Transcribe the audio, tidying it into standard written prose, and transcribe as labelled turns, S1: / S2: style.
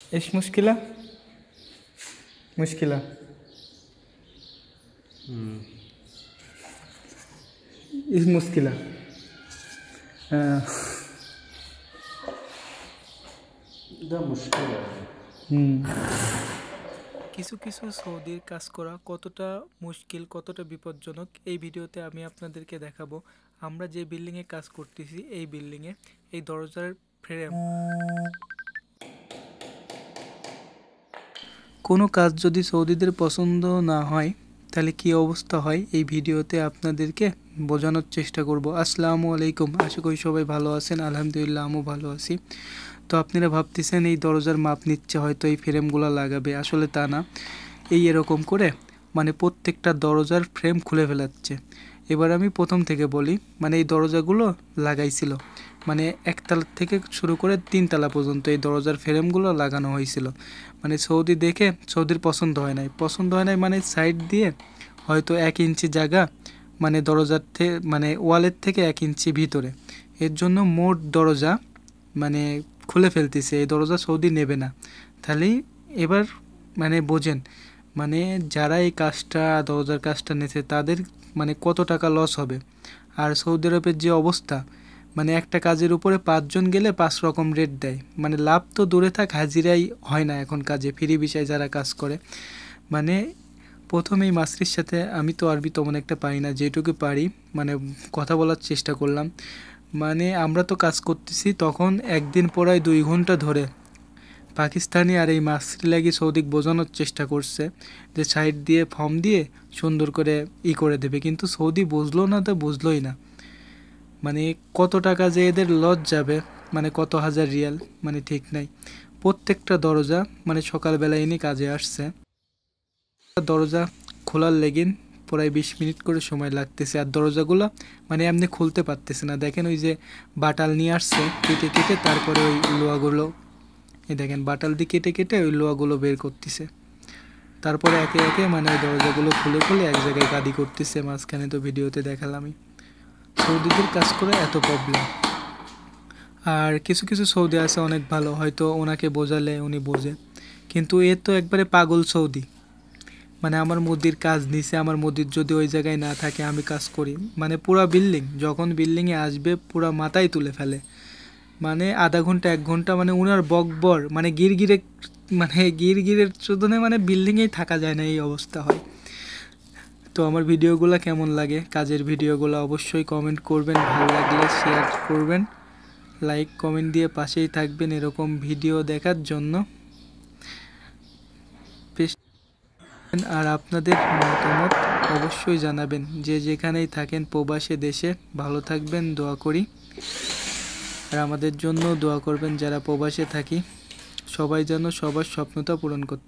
S1: ايش مشكلة؟ مشكلة ايش مشكلة؟
S2: ده مشكلة
S3: কিছু কিছু সৌদির কাজ করা কতটা মুশকিল, কতটা বিপজ্জনক এই ভিডিওতে আমি আপনাদেরকে দেখাবো। আমরা যে বিল্ডিংয়ে কাজ করতেছি এই বিল্ডিংয়ে এই দরজার ফ্রেম, কোনো কাজ যদি সৌদিদের পছন্দ না হয় তাহলে কি অবস্থা হয় এই ভিডিওতে আপনাদেরকে বোঝানোর চেষ্টা করব। আসসালামু আলাইকুম, আশা করি সবাই ভালো আছেন। আলহামদুলিল্লাহ আমিও ভালো আছি। তো আপনারা ভাবতেছেন এই দরজার মাপ নিচ্ছে, হয়তো এই ফ্রেমগুলো লাগাবে, আসলে তা না। এই এরকম করে মানে প্রত্যেকটা দরজার ফ্রেম খুলে ফেলাচ্ছে। এবার আমি প্রথম থেকে বলি, মানে এই দরজাগুলো লাগাইছিল মানে একতলা থেকে শুরু করে 3 তলা পর্যন্ত এই দরজার ফ্রেমগুলো লাগানো হয়েছিল। মানে সৌদি দেখে সৌদির পছন্দ হয় নাই মানে সাইড দিয়ে হয়তো 1 ইঞ্চি জায়গা, মানে দরজার মানে ওয়ালের থেকে 1 ইঞ্চি ভিতরে, এর জন্য মোট দরজা মানে খুলে ফেলতেছে। এই দরজা সৌদি নেবে না। তাহলেই এবার মানে বোঝেন, মানে যারা এই কাজটা দরজার কাজটা নিয়েছে তাদের মানে কত টাকা লস হবে। আর সৌদি আরবের যে অবস্থা, মানে একটা কাজের উপরে 5 জন গেলে 5 রকম রেট দেয়। মানে লাভ তো দূরে থাক, হাজিরাই হয় না এখন কাজে, ফ্রি বিষয় যারা কাজ করে। মানে প্রথমেই মাসরির সাথে, আমি তো আরবি তেমন একটা পারি না, যেটুকু পারি মানে কথা বলার চেষ্টা করলাম। মানে আমরা তো কাজ করতেছি, তখন একদিন পড়ায় 2 ঘন্টা ধরে পাকিস্তানি আর এই মাসরি লাগি সৌদিক বোঝানোর চেষ্টা করছে যে সাইড দিয়ে ফর্ম দিয়ে সুন্দর করে করে দেবে, কিন্তু সৌদি বুঝলো না, তো বুঝলোই না। মানে কত টাকা যে এদের লস যাবে, মানে কত হাজার রিয়াল, মানে ঠিক নাই। প্রত্যেকটা দরজা মানে সকালবেলা এনে কাজে আসছে, দরজা খোলার লেগিন প্রায় 20 মিনিট করে সময় লাগতেছে। আর দরজাগুলো মানে এমনি খুলতে পারতেছে না। দেখেন ওই যে বাটাল নিয়ে আসছে, কেটে কেটে তারপরে ওই লোহাগুলো, এই দেখেন বাটাল দিয়ে কেটে কেটে ওই লোহাগুলো বের করতেছে। তারপরে একে একে মানে ওই দরজাগুলো খুলে খুলে এক জায়গায় গাদি করতেছে। মাঝখানে তো ভিডিওতে দেখালামই। সৌদিদের কাজ করে এত প্রবলেম। আর কিছু কিছু সৌদি আছে অনেক ভালো, হয়তো ওনাকে বোঝালে উনি বোঝে, কিন্তু এ তো একবারে পাগল সৌদি। মানে আমার মুদির কাজ নিছে, আমার মুদির যদি ওই জায়গায় না থাকে, আমি কাজ করি, মানে পুরা বিল্ডিং, যখন বিল্ডিংয়ে আসবে পুরা মাথায় তুলে ফেলে। মানে আধা ঘন্টা 1 ঘন্টা মানে উনার বকবর, মানে গিরগিরের চোদনে মানে বিল্ডিংয়েই থাকা যায় না, এই অবস্থা হয়। তো আমার ভিডিওগুলো কেমন লাগে, কাজের ভিডিওগুলো অবশ্যই কমেন্ট করবেন, ভালো লাগলে শেয়ার করবেন, লাইক কমেন্ট দিয়ে পাশেই থাকবেন এরকম ভিডিও দেখার জন্য। আর আপনাদের মতামত অবশ্যই জানাবেন, যে যেখানেই থাকেন প্রবাসে দেশে ভালো থাকবেন দোয়া করি। আর আমাদের জন্য দোয়া করবেন যারা প্রবাসে থাকি, সবাই যেন সবার স্বপ্নটা পূরণ করতে